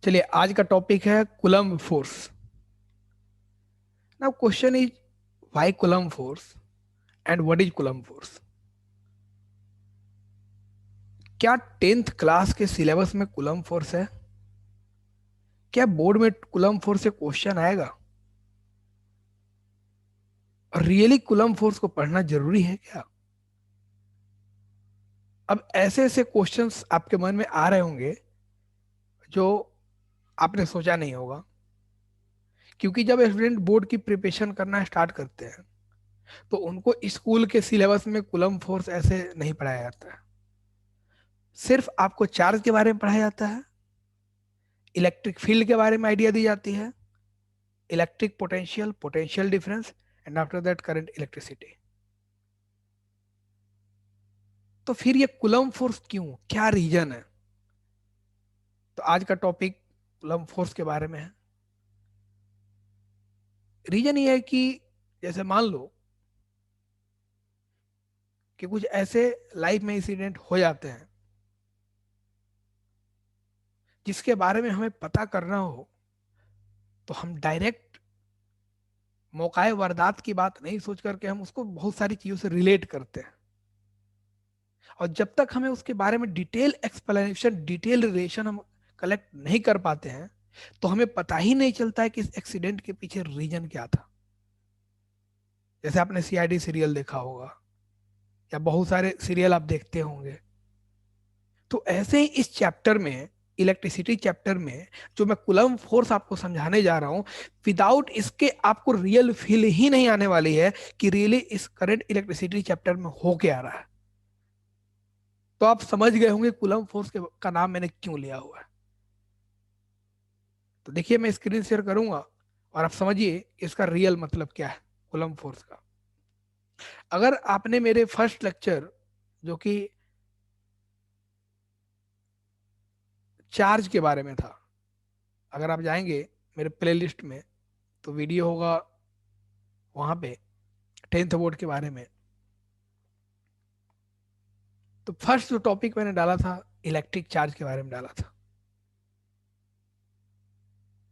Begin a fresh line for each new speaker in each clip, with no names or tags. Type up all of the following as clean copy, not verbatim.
चलिए, आज का टॉपिक है coulomb force. Now question is, why coulomb force and what is coulomb force? क्या टेंथ क्लास के सिलेबस में कूलम्ब फोर्स है? क्या बोर्ड में कूलम्ब फोर्स से क्वेश्चन आएगा? और रियली कूलम्ब फोर्स को पढ़ना जरूरी है क्या? अब ऐसे ऐसे क्वेश्चंस आपके मन में आ रहे होंगे जो आपने सोचा नहीं होगा, क्योंकि जब स्टूडेंट बोर्ड की प्रिपरेशन करना स्टार्ट करते हैं तो उनको स्कूल के सिलेबस में कूलम्ब फोर्स ऐसे नहीं पढ़ाया जाता है। सिर्फ आपको चार्ज के बारे में पढ़ाया जाता है, इलेक्ट्रिक फील्ड के बारे में आइडिया दी जाती है, electric potential, potential difference, and after that current electricity. तो फिर ये कूलम्ब फोर्स क्यों, क्या रीजन है? तो आज का टॉपिक कूलम्ब फोर्स के बारे में है। रीजन ये है कि जैसे मान लो कि कुछ ऐसे लाइफ में इंसिडेंट हो जाते हैं जिसके बारे में हमें पता करना हो, तो हम डायरेक्ट मौकाए वारदात की बात नहीं सोच करके हम उसको बहुत सारी चीजों से रिलेट करते हैं। और जब तक हमें उसके बारे में डिटेल एक्सप्लेनेशन, डिटेल रिलेशन हम कलेक्ट नहीं कर पाते हैं, तो हमें पता ही नहीं चलता है कि इस एक्सीडेंट के पीछे रीजन क्या था। जैसे आपने सीआईडी सीरियल देखा होगा, या बहुत सारे सीरियल आप देखते होंगे। तो ऐसे ही इस चैप्टर में, इलेक्ट्रिसिटी चैप्टर में, जो मैं कूलम्ब फोर्स आपको समझाने जा रहा हूं, विदाउट इसके आपको रियल फील ही नहीं आने वाली है कि रियली इस करंट इलेक्ट्रिसिटी चैप्टर में हो क्या रहा है। तो आप समझ गए होंगे कूलम्ब फोर्स का नाम मैंने क्यों लिया हुआ है। तो देखिए, मैं स्क्रीन शेयर करूंगा और आप समझिए इसका रियल मतलब क्या है कूलम्ब फोर्स का। अगर आपने मेरे फर्स्ट लेक्चर, जो कि चार्ज के बारे में था, अगर आप जाएंगे मेरे प्लेलिस्ट में तो वीडियो होगा वहां पे, टेंथ बोर्ड के बारे में। तो फर्स्ट जो टॉपिक मैंने डाला था, इलेक्ट्रिक चार्ज के बारे में डाला था।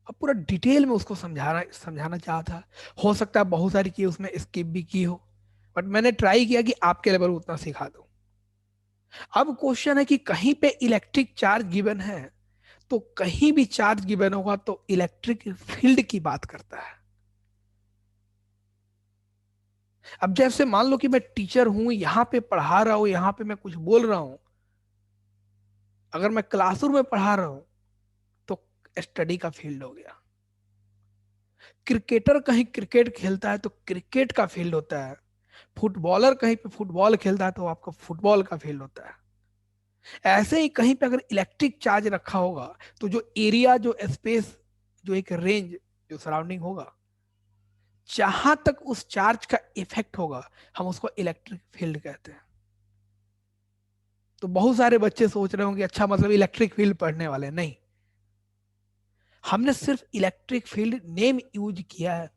अब पूरा डिटेल में उसको समझाना समझाना चाहा था। हो सकता है बहुत सारी चीज उसमें स्किप भी की हो, बट मैंने ट्राई किया कि आपके लेवल उतना सिखा दूं। अब क्वेश्चन है कि कहीं पे इलेक्ट्रिक चार्ज गिवन है, तो कहीं भी चार्ज गिवन होगा तो इलेक्ट्रिक फील्ड की बात करता है। अब जैसे मान लो कि मैं टीचर हूं, यहां पे पढ़ा रहा हूं, यहां पे मैं कुछ बोल रहा हूं। अगर मैं क्लासरूम में पढ़ा रहा हूं तो स्टडी का फील्ड हो गया। क्रिकेटर कहीं क्रिकेट खेलता है तो क्रिकेट का फील्ड होता है। फुटबॉलर कहीं पे फुटबॉल खेलता है तो आपका फुटबॉल का फील्ड होता है। ऐसे ही कहीं पे अगर इलेक्ट्रिक चार्ज रखा होगा, तो जो एरिया, जो स्पेस, जो एक रेंज, जो सराउंडिंग होगा, जहां तक उस चार्ज का इफेक्ट होगा, हम उसको इलेक्ट्रिक फील्ड कहते हैं। तो बहुत सारे बच्चे सोच रहे होंगे अच्छा मतलब इलेक्ट्रिक फील्ड पढ़ने वाले नहीं। हमने सिर्फ इलेक्ट्रिक फील्ड नेम यूज किया है।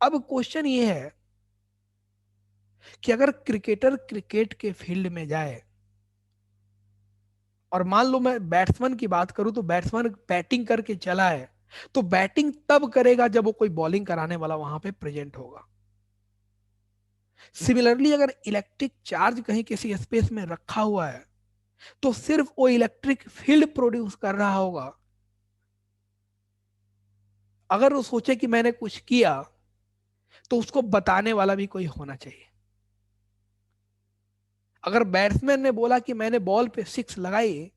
अब क्वेश्चन ये है कि अगर क्रिकेटर क्रिकेट के फील्ड में जाए, और मान लो मैं बैट्समैन की बात करूं, तो बैट्समैन बैटिंग करके चला है, तो बैटिंग तब करेगा जब वो कोई बॉलिंग कराने वाला वहां पे प्रेजेंट होगा। सिमिलरली अगर इलेक्ट्रिक चार्ज कहीं किसी स्पेस में रखा हुआ है, तो सिर्फ वो इलेक्ट्रिक फील्ड प्रोड्यूस कर रहा होगा। अगर वो सोचे कि मैंने कुछ किया, तो उसको बताने वाला भी कोई होना चाहिए। अगर बैट्समैन ने बोला कि मैंने बॉल पे सिक्स लगाई,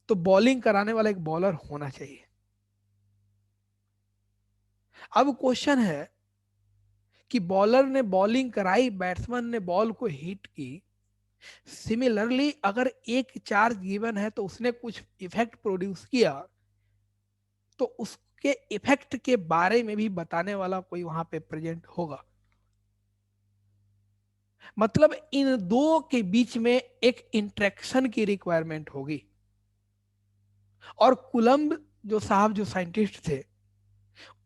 तो बॉलिंग कराने वाला एक बॉलर होना चाहिए। अब क्वेश्चन है कि बॉलर ने बॉलिंग कराई, बैट्समैन ने बॉल को हिट की। सिमिलरली अगर एक चार्ज गिवन है तो उसने कुछ इफेक्ट प्रोड्यूस किया, तो उसके इफेक्ट के बारे में भी बताने वाला कोई वहां पे प्रेजेंट होगा। मतलब इन दो के बीच में एक इंटरेक्शन की रिक्वायरमेंट होगी। और कुलम्ब जो साहब, जो साइंटिस्ट थे,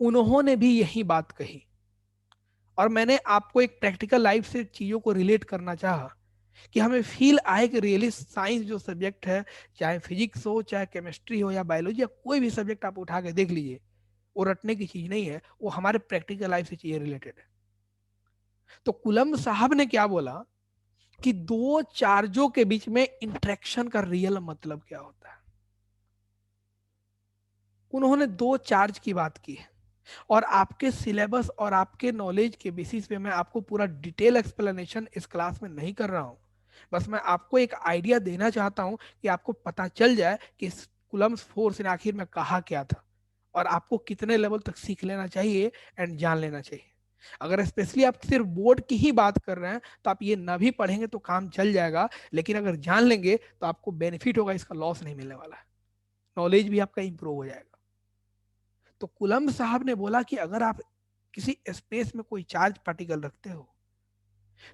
उन्होंने भी यही बात कही। और मैंने आपको एक प्रैक्टिकल लाइफ से चीजों को रिलेट करना चाहा कि हमें फील आए कि रियली साइंस जो सब्जेक्ट है, चाहे फिजिक्स हो, चाहे केमिस्ट्री हो, या बायोलॉजी, या कोई भी सब्जेक्ट आप उठा के देख लीजिए, वो रटने की चीज नहीं है, वो हमारे प्रैक्टिकल लाइफ से चीजें रिलेटेड है। तो कुलम साहब ने क्या बोला कि दो चार्जों के बीच में इंटरेक्शन का रियल मतलब क्या होता है। उन्होंने दो चार्ज की बात की है, और आपके सिलेबस और आपके नॉलेज के बेसिस पे मैं आपको पूरा डिटेल एक्सप्लेनेशन इस क्लास में नहीं कर रहा हूं। बस मैं आपको एक आइडिया देना चाहता हूं कि आपको पता चल जाए कि कुलम्स फोर्स ने आखिर में कहा क्या था, और आपको कितने लेवल तक सीख लेना चाहिए एंड जान लेना चाहिए। अगर स्पेशली आप सिर्फ बोर्ड की ही बात कर रहे हैं तो आप ये ना भी पढ़ेंगे तो काम चल जाएगा, लेकिन अगर जान लेंगे तो आपको बेनिफिट होगा, इसका लॉस नहीं मिलने वाला है, नॉलेज भी आपका इंप्रूव हो जाएगा। तो कुलम साहब ने बोला कि अगर आप किसी स्पेस में कोई चार्ज पार्टिकल रखते हो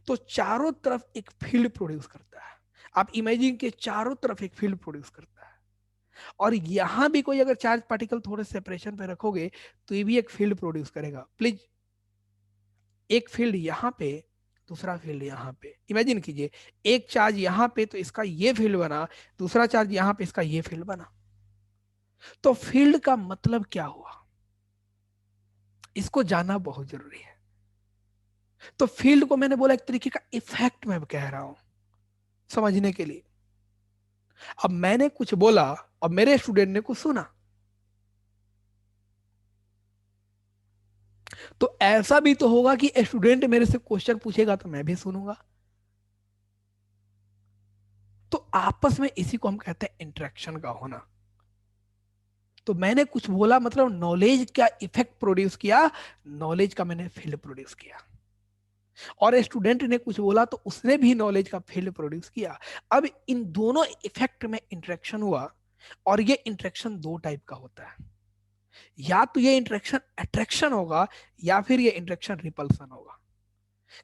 तो चारों तरफ एक फील्ड प्रोड्यूस करता है। आप इमेजिन के चारों तरफ एक फील्ड प्रोड्यूस करता है, और यहां भी कोई अगर चार्ज पार्टिकल थोड़े सेपरेशन पे रखोगे तो ये भी एक फील्ड प्रोड्यूस करेगा। प्लीज, एक फील्ड यहां पे, दूसरा फील्ड यहां पे, इमेजिन कीजिए, एक चार्ज यहां पे तो इसका ये फील्ड बना, दूसरा चार्ज यहां पे इसका ये फील्ड बना। तो फील्ड का मतलब क्या हुआ, इसको जानना बहुत जरूरी है। तो फील्ड को मैंने बोला एक तरीके का इफेक्ट मैं कह रहा हूं समझने के लिए। अब मैंने कुछ बोला और मेरे स्टूडेंट ने कुछ सुना, तो ऐसा भी तो होगा कि स्टूडेंट मेरे से क्वेश्चन पूछेगा तो मैं भी सुनूंगा। तो आपस में इसी को हम कहते हैं इंटरेक्शन का होना। तो मैंने कुछ बोला मतलब नॉलेज का इफेक्ट प्रोड्यूस किया, नॉलेज का मैंने फील्ड प्रोड्यूस किया, और स्टूडेंट ने कुछ बोला तो उसने भी नॉलेज का फील्ड प्रोड्यूस किया। अब इन दोनों इफेक्ट में इंटरेक्शन हुआ, और ये इंटरेक्शन दो टाइप का होता है। या तो ये इंटरेक्शन अट्रैक्शन होगा, या फिर ये इंटरेक्शन रिपल्सन होगा।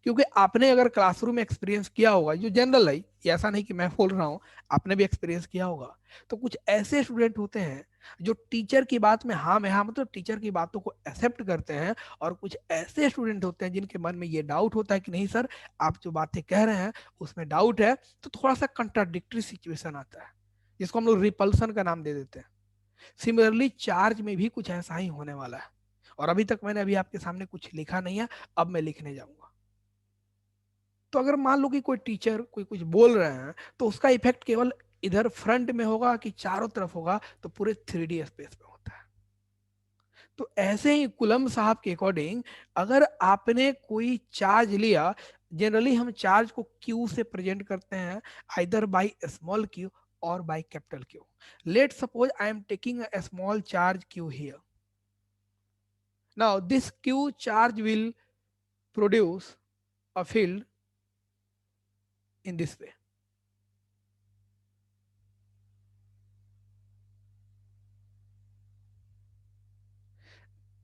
क्योंकि आपने अगर क्लासरूम में एक्सपीरियंस किया होगा, जो जनरल है, ये ऐसा नहीं कि मैं बोल रहा हूं, आपने भी एक्सपीरियंस किया होगा, तो कुछ ऐसे स्टूडेंट होते हैं जो टीचर की बात में हाँ में हाँ, मतलब टीचर की बातों को एक्सेप्ट करते हैं, और कुछ ऐसे स्टूडेंट होते हैं जिनके मन में ये डाउट होता है कि नहीं सर, आप जो बातें कह रहे हैं उसमें डाउट है, तो थोड़ा सा कंट्राडिक्टरी सिचुएशन आता है, जिसको हम लोग रिपल्सन का नाम दे देते हैं। सिमिलरली चार्ज में भी कुछ ऐसा ही होने वाला है, और अभी तक मैंने अभी आपके सामने कुछ लिखा नहीं है, अब मैं लिखने जाऊंगा। तो अगर मान लो कि कोई टीचर कोई कुछ बोल रहे हैं, तो उसका इफेक्ट केवल इधर फ्रंट में होगा कि चारों तरफ होगा, तो पूरे 3D स्पेस में होता है। तो ऐसे ही कुलम साहब के अकॉर्डिंग, अगर आपने कोई चार्ज लिया, जनरली हम चार्ज को क्यू से प्रेजेंट करते हैं, आइदर बाय स्मॉल क्यू और by capital Q. Let suppose I am taking a small charge Q here. Now this Q charge will produce a field in this way.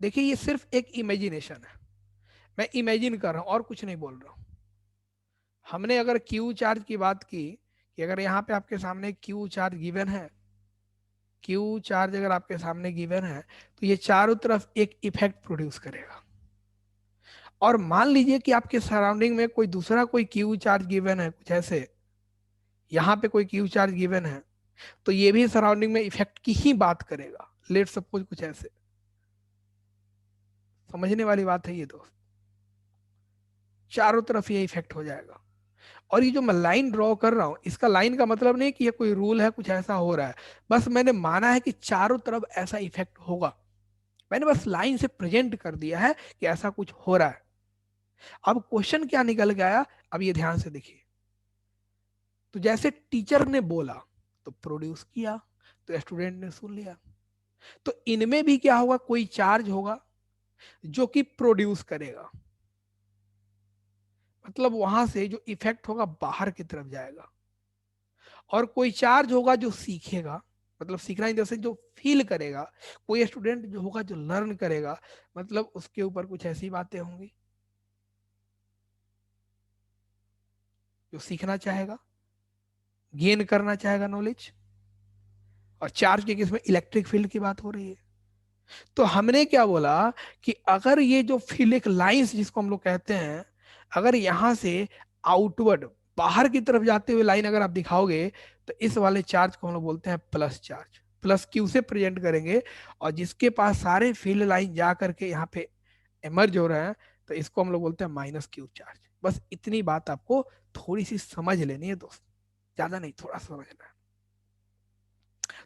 देखिए, ये सिर्फ एक imagination है, मैं इमेजिन कर रहा हूं और कुछ नहीं बोल रहा हूं। हमने अगर क्यू चार्ज की बात की कि अगर यहाँ पे आपके सामने क्यू चार्ज गिवन है, क्यू चार्ज अगर आपके सामने गिवन है, तो ये चारों तरफ एक इफेक्ट प्रोड्यूस करेगा। और मान लीजिए कि आपके सराउंडिंग में कोई दूसरा कोई क्यू चार्ज गिवन है, कुछ ऐसे, यहाँ पे कोई क्यू चार्ज गिवन है, तो ये भी सराउंडिंग में इफेक्ट की ही बात करेगा। लेट सपोज कुछ ऐसे, समझने वाली बात है ये दोस्त, चारों तरफ ये इफेक्ट हो जाएगा। और ये जो मैं लाइन ड्रॉ कर रहा हूं, इसका लाइन का मतलब नहीं कि ये कोई रूल है, कुछ ऐसा हो रहा है, बस मैंने माना है कि चारों तरफ ऐसा इफेक्ट होगा। मैंने बस लाइन से प्रेजेंट कर दिया है कि ऐसा कुछ हो रहा है। अब क्वेश्चन क्या निकल गया, अब ये ध्यान से देखिए। तो जैसे टीचर ने बोला तो प्रोड्यूस किया, तो स्टूडेंट ने सुन लिया, तो इनमें भी क्या होगा, कोई चार्ज होगा जो कि प्रोड्यूस करेगा, मतलब वहां से जो इफेक्ट होगा बाहर की तरफ जाएगा। और कोई चार्ज होगा जो सीखेगा, मतलब सीखना इन जैसे जो फील करेगा। कोई स्टूडेंट जो होगा जो लर्न करेगा, मतलब उसके ऊपर कुछ ऐसी बातें होंगी, जो सीखना चाहेगा, गेन करना चाहेगा नॉलेज। और चार्ज के केस में इलेक्ट्रिक फील्ड की बात हो रही है। तो हमने क्या बोला कि अगर ये जो फील्ड एक लाइंस जिसको हम लोग कहते हैं, अगर यहां से आउटवर्ड बाहर की तरफ जाते हुए लाइन अगर आप दिखाओगे तो इस वाले चार्ज को हम लोग बोलते हैं प्लस चार्ज, प्लस क्यू से प्रेजेंट करेंगे। और जिसके पास सारे फील्ड लाइन जा करके यहाँ पे एमर्ज हो रहे हैं तो इसको हम लोग बोलते हैं माइनस क्यू चार्ज। बस इतनी बात आपको थोड़ी सी समझ लेनी है दोस्त, ज्यादा नहीं, थोड़ा समझना है।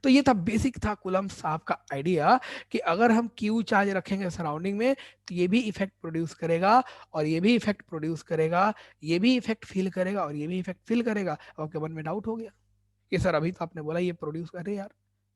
तो ये था बेसिक, था कूलम्ब साहब का आइडिया कि अगर हम क्यू चार्ज रखेंगे सराउंडिंग में तो ये भी इफेक्ट प्रोड्यूस करेगा और ये भी इफेक्ट प्रोड्यूस करेगा, ये भी इफेक्ट फील करेगा और ये भी इफेक्ट फील करेगा। आपके मन में डाउट हो गया कि सर अभी तो आपने बोला ये प्रोड्यूस करे, यार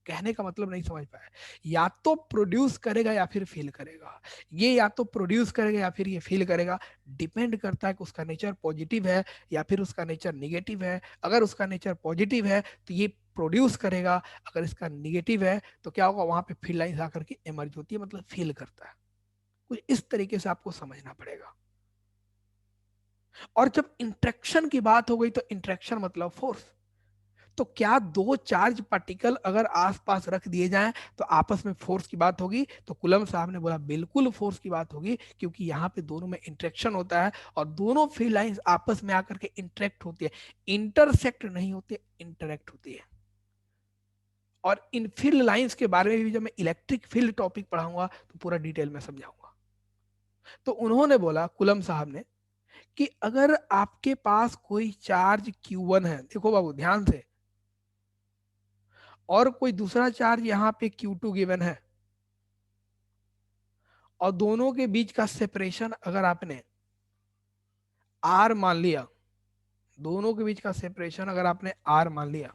कहने का मतलब नहीं समझ पाया। या तो प्रोड्यूस करेगा या फिर फील करेगा, ये या तो प्रोड्यूस करेगा या फिर ये फील करेगा। डिपेंड करता है कि उसका नेचर पॉजिटिव है या फिर उसका नेचर निगेटिव है। अगर उसका नेचर पॉजिटिव है तो ये प्रोड्यूस करेगा, अगर इसका निगेटिव है तो क्या होगा, वहां पे फील्ड लाइन आकर के इमर्ज होती है, मतलब फील करता है। कुछ इस तरीके से आपको समझना पड़ेगा। और जब इंट्रैक्शन की बात हो गई तो इंट्रैक्शन मतलब फोर्स। तो क्या दो चार्ज पार्टिकल अगर आसपास रख दिए जाएं तो आपस में फोर्स की बात होगी? तो कुलम साहब ने बोला बिल्कुल फोर्स की बात होगी, क्योंकि यहाँ पे दोनों में इंटरेक्शन होता है और दोनों फील्ड लाइंस आपस में आकर के इंटरेक्ट होती है। इंटरसेक्ट नहीं होते, इंटरेक्ट होती है। और इन फील्ड लाइंस के बारे में भी जब मैं इलेक्ट्रिक फील्ड टॉपिक पढ़ाऊंगा तो पूरा डिटेल में समझाऊंगा। तो उन्होंने बोला, कुलम साहब ने, कि अगर आपके पास कोई चार्ज Q1 है, देखो बाबू ध्यान से, और कोई दूसरा चार्ज यहाँ पे Q2 गिवन है, और दोनों के बीच का सेपरेशन अगर आपने R मान लिया, दोनों के बीच का सेपरेशन अगर आपने R मान लिया,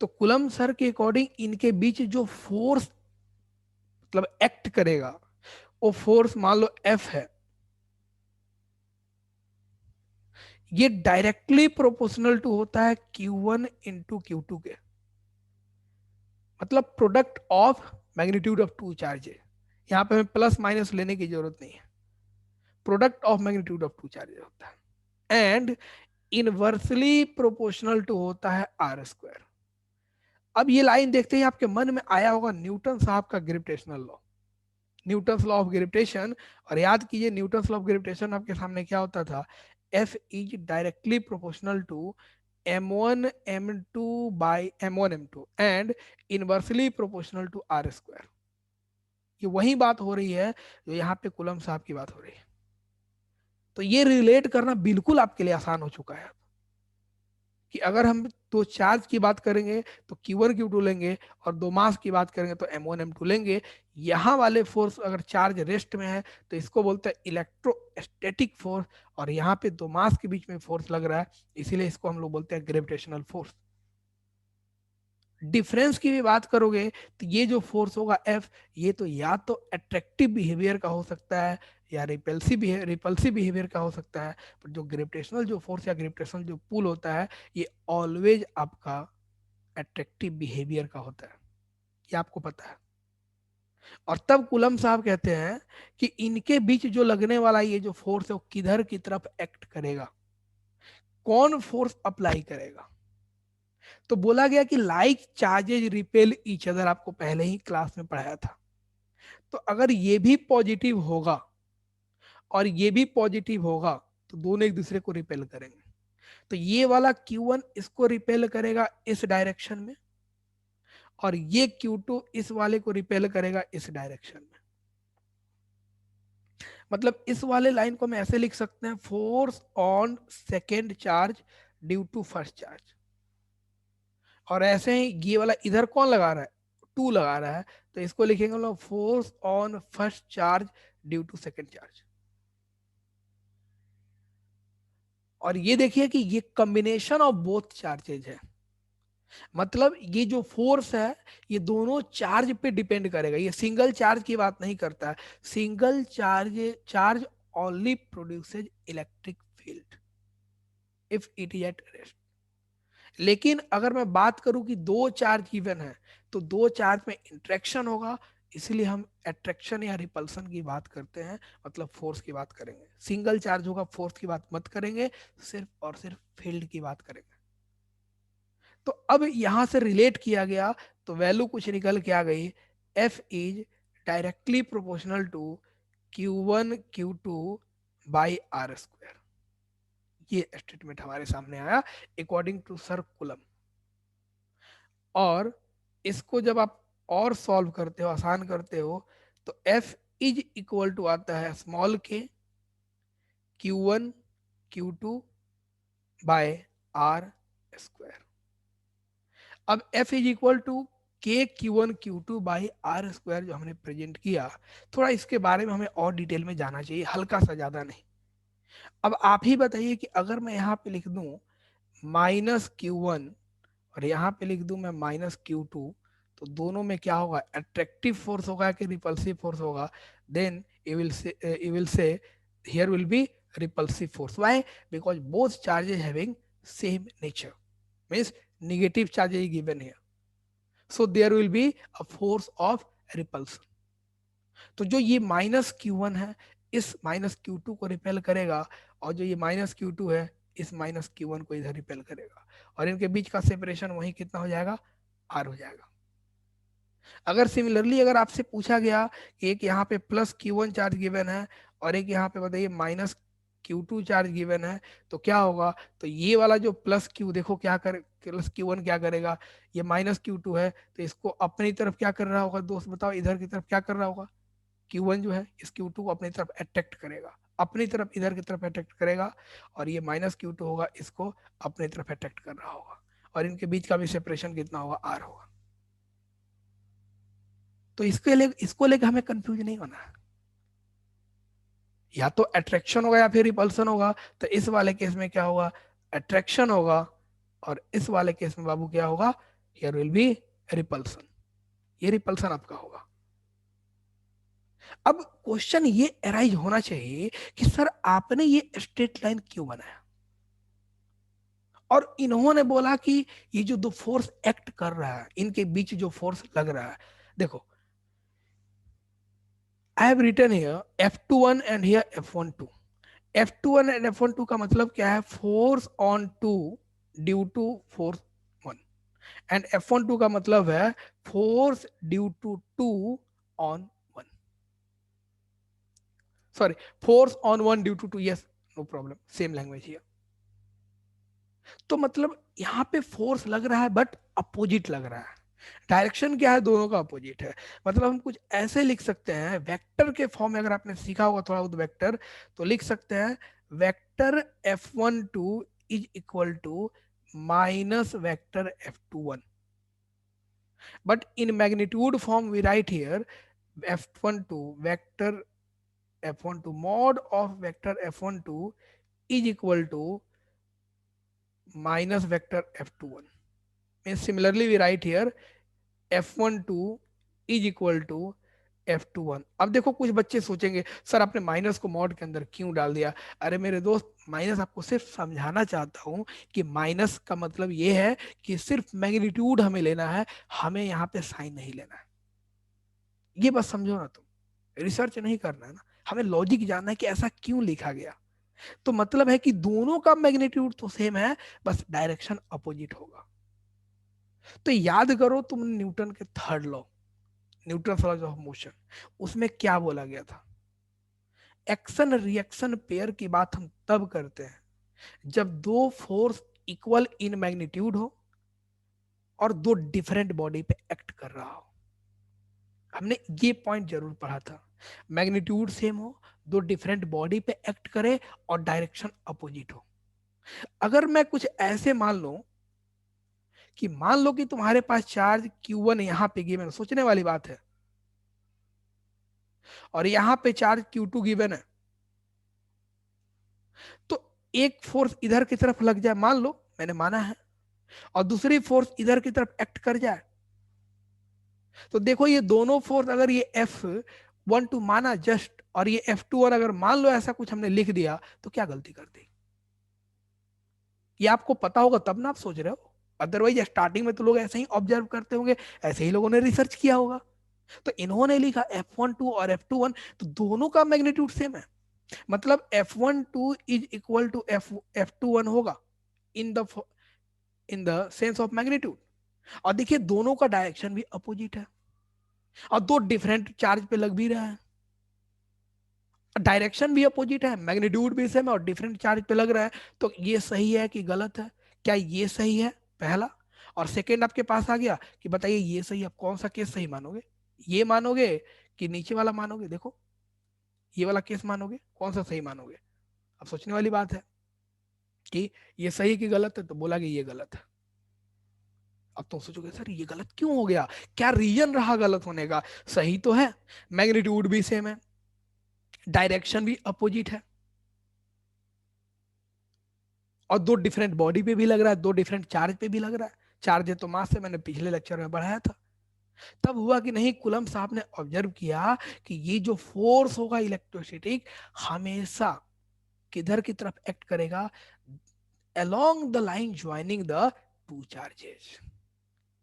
तो कुलम सर के अकॉर्डिंग इनके बीच जो फोर्स मतलब एक्ट करेगा, वो फोर्स मान लो F है, ये डायरेक्टली प्रोपोर्शनल टू होता है Q1 इंटू Q2 के। मतलब product of magnitude of two charge. यहाँ पे हमें प्लस माइनस लेने की जरूरत नहीं है, product of magnitude of two charge होता है। एंड इनवर्सली प्रोपोर्शनल टू होता है आर स्क्वायर। अब ये लाइन देखते ही आपके मन में आया होगा न्यूटन साहब का gravitational law, Newton law of gravitation. और याद कीजिए न्यूटन लॉ ऑफ ग्रेविटेशन आपके सामने क्या होता था, F is directly proportional to m1 m2 by m1 m2 and inversely proportional to R square. ये वही बात हो रही है जो यहाँ पे कुलम साहब की बात हो रही है। तो ये रिलेट करना बिल्कुल आपके लिए आसान हो चुका है कि अगर हम दो चार्ज की बात करेंगे तो Q1 Q2 लेंगे, और दो मास की बात करेंगे तो M1 M2 लेंगे। यहाँ वाले फोर्स अगर चार्ज रेस्ट में है तो इसको बोलते हैं इलेक्ट्रोस्टैटिक फोर्स, और यहाँ पे दो मास के बीच में फोर्स लग रहा है, इसीलिए इसको हम लोग बोलते हैं ग्रेविटेशनल फोर्स। डिफरेंस की भी बात करोगे तो ये जो फोर्स होगा F, ये तो या तो अट्रैक्टिव बिहेवियर का हो सकता है या रिपल्सिव बिहेवियर का हो सकता है। पर जो ग्रेविटेशनल जो फोर्स या ग्रेविटेशनल जो पुल होता है, ये ऑलवेज आपका अट्रैक्टिव बिहेवियर का होता है, ये आपको पता है। और तब कुलम साहब कहते हैं कि इनके बीच जो लगने वाला ये जो फोर्स है वो किधर की तरफ एक्ट करेगा, कौन फोर्स अप्लाई करेगा। तो बोला गया कि like charges repel each other, आपको पहले ही क्लास में पढ़ाया था। तो अगर ये भी पॉजिटिव होगा और ये भी पॉजिटिव होगा तो दोनों एक दूसरे को रिपेल करेंगे। तो ये वाला Q1 इसको रिपेल करेगा इस डायरेक्शन में, और ये Q2 इस वाले को रिपेल करेगा इस डायरेक्शन में। मतलब इस वाले लाइन को हम ऐसे लिख सकते हैं, force on second charge due to first charge. और ऐसे ही ये वाला इधर कौन लगा रहा है, टू लगा रहा है, तो इसको लिखेंगे हम लोग force on first charge due to second charge. और ये देखिए कि ये कॉम्बिनेशन ऑफ बोथ चार्जेज है, मतलब ये जो फोर्स है ये दोनों चार्ज पे डिपेंड करेगा, ये सिंगल चार्ज की बात नहीं करता है। Single charge charge only produces electric field if it is at rest. लेकिन अगर मैं बात करूं कि दो चार्ज गिवन है तो दो चार्ज में इंट्रैक्शन होगा, इसलिए हम अट्रैक्शन या रिपल्सन की बात करते हैं, मतलब फोर्स की बात करेंगे। सिंगल चार्ज होगा फोर्स की बात मत करेंगे, सिर्फ और सिर्फ फील्ड की बात करेंगे। तो अब यहां से रिलेट किया गया तो वैल्यू कुछ निकल के आ गई, F is directly proportional to Q1 Q2 by R square. ये स्टेटमेंट हमारे सामने आया अकॉर्डिंग टू सर कुलम। और इसको जब आप और सॉल्व करते हो, आसान करते हो, तो F इज इक्वल टू आता है small K Q1 Q2 by R square. अब F is equal to K Q1 Q2 by R square जो हमने प्रेजेंट किया, थोड़ा इसके बारे में हमें और डिटेल में जाना चाहिए, हल्का सा, ज्यादा नहीं। अब आप ही बताइए कि अगर मैं यहाँ पे लिख दूं -Q1 और यहाँ पे लिख दूं मैं -Q2, तो दोनों में क्या होगा, अट्रैक्टिव फोर्स होगा कि रिपल्सिव फोर्स होगा? Then you will say here will be repulsive force. Why? Because both charges having same nature, means negative charge is given here, so there will be a force of repulsion. तो जो ये -Q1 है इस -Q2 को repel करेगा, और जो ये -Q2 है इस -Q1 को इधर रिपेल करेगा, और इनके बीच का सेपरेशन वही कितना हो जाएगा, R हो जाएगा। अगर सिमिलरली अगर आपसे पूछा गया कि एक यहाँ पे +Q1 चार्ज गिवन है और एक यहाँ पे बताइए -Q2 चार्ज गिवन है, तो क्या होगा? तो ये वाला जो +Q देखो क्या कर, +Q1 क्या करेगा, ये -Q2 है तो इसको अपनी तरफ क्या कर रहा होगा दोस्त, बताओ इधर की तरफ क्या कर रहा होगा? Q1 जो है इस Q2 को अपनी तरफ अट्रैक्ट करेगा, अपनी तरफ इधर की तरफ अट्रैक्ट करेगा, और ये -Q2 होगा इसको अपनी तरफ अट्रैक्ट कर रहा होगा, और इनके बीच का भी सेपरेशन कितना होगा, R होगा। तो इसको लेकर हमें कंफ्यूज नहीं होना है, या तो अट्रैक्शन होगा या फिर रिपल्सन होगा। तो इस वाले केस में क्या होगा, अट्रैक्शन होगा, और इस वाले केस में बाबू क्या होगा, हियर विल बी रिपल्सन, ये रिपल्सन आपका होगा। अब क्वेश्चन ये अराइज होना चाहिए कि सर आपने ये स्ट्रेट लाइन क्यों बनाया, और इन्होंने बोला कि ये जो दो फोर्स एक्ट कर रहा है इनके बीच जो फोर्स लग रहा है, देखो I have written here F21 and here F12। F21 and F12 का मतलब क्या है, force on two due to force one, and F12 का मतलब है force due to two on one, sorry force on one due to two, yes no problem, same language here. तो मतलब यहाँ पे फोर्स लग रहा है बट अपोजिट लग रहा है, डायरेक्शन क्या है, दोनों का अपोजिट है। मतलब हम कुछ ऐसे लिख सकते हैं वेक्टर के फॉर्म में, अगर आपने सीखा होगा थोड़ा बहुत वेक्टर, तो लिख सकते हैं vector F12 is equal to minus vector F21, but in magnitude form we write here F12 vector F12 mod of vector F12 is equal to minus vector F21, means similarly we write here F12 is equal to F21। अब देखो कुछ बच्चे सोचेंगे sir आपने minus को mod के अंदर क्यों डाल दिया? अरे मेरे दोस्त, माइनस आपको सिर्फ समझाना चाहता हूं कि माइनस का मतलब ये है कि सिर्फ मैग्नीट्यूड हमें लेना है, हमें यहाँ पे साइन नहीं लेना है, ये बस समझो ना तुम, रिसर्च नहीं करना है ना, हमें लॉजिक जानना है कि ऐसा क्यों लिखा गया। तो मतलब है कि दोनों का मैग्नीट्यूड तो सेम है, बस डायरेक्शन अपोजिट होगा। तो याद करो तुम न्यूटन के third law, Newton laws of motion, उसमें क्या बोला गया था, एक्शन रिएक्शन पेयर की बात हम तब करते हैं जब दो फोर्स इक्वल इन मैग्नीट्यूड हो और दो डिफरेंट बॉडी पे एक्ट कर रहा हो। हमने ये पॉइंट जरूर पढ़ा था, मैग्नीट्यूड सेम हो, दो डिफरेंट बॉडी पे एक्ट करे और डायरेक्शन अपोजिट हो। अगर मैं कुछ ऐसे मान लूं कि मान लो कि तुम्हारे पास चार्ज Q1 यहां पे गिवन, सोचने वाली बात है, और यहां पे चार्ज Q2 गिवन है, तो एक फोर्स इधर की तरफ लग जाए, मान लो मैंने माना है, और दूसरी फोर्स इधर की तरफ एक्ट कर जाए, तो देखो ये दोनों फोर्स, अगर ये F12 माना जस्ट, और ये F21 अगर मान लो ऐसा कुछ हमने लिख दिया, तो क्या गलती कर दी? ये आपको पता होगा तब ना आप सोच रहे हो, अदरवाइज स्टार्टिंग में तो लोग ऐसे ही ऑब्जर्व करते होंगे, ऐसे ही लोगों ने रिसर्च किया होगा। तो इन्होंने लिखा F12 और F21, तो दोनों का मैग्नीट्यूड सेम है, मतलब F12 is equal to F21 होगा in the sense of magnitude. और देखिए दोनों का डायरेक्शन भी अपोजिट है, और दो डिफरेंट चार्ज पे लग भी रहा है, डायरेक्शन भी अपोजिट है, मैग्नीट्यूड भी सेम है और डिफरेंट चार्ज पे लग रहा है। तो ये सही है कि गलत है? क्या ये सही है पहला? और सेकंड आपके पास आ गया कि बताइए ये सही है, आप कौन सा केस सही मानोगे? ये मानोगे कि नीचे वाला मानोगे? देखो, ये वाला केस मानोगे, कौन सा सही मानोगे? अब सोचने वाली बात है कि ये सही कि गलत है, तो बोला कि ये गलत है। अब तुम सोचोगे सर ये गलत क्यों हो गया, क्या रीजन रहा गलत होने का? सही तो है, मैग्नीट्यूड भी सेम है, डायरेक्शन भी अपोजिट है, और दो डिफरेंट बॉडी पे भी लग रहा है, दो डिफरेंट चार्ज पे भी लग रहा है। चार्ज है तो मास से मैंने पिछले लेक्चर में बढ़ाया था। तब हुआ कि नहीं, कुलम साहब ने ऑब्जर्व किया कि ये जो फोर्स होगा इलेक्ट्रोस्टैटिक, हमेशा किधर की तरफ एक्ट करेगा? along the line joining the two charges,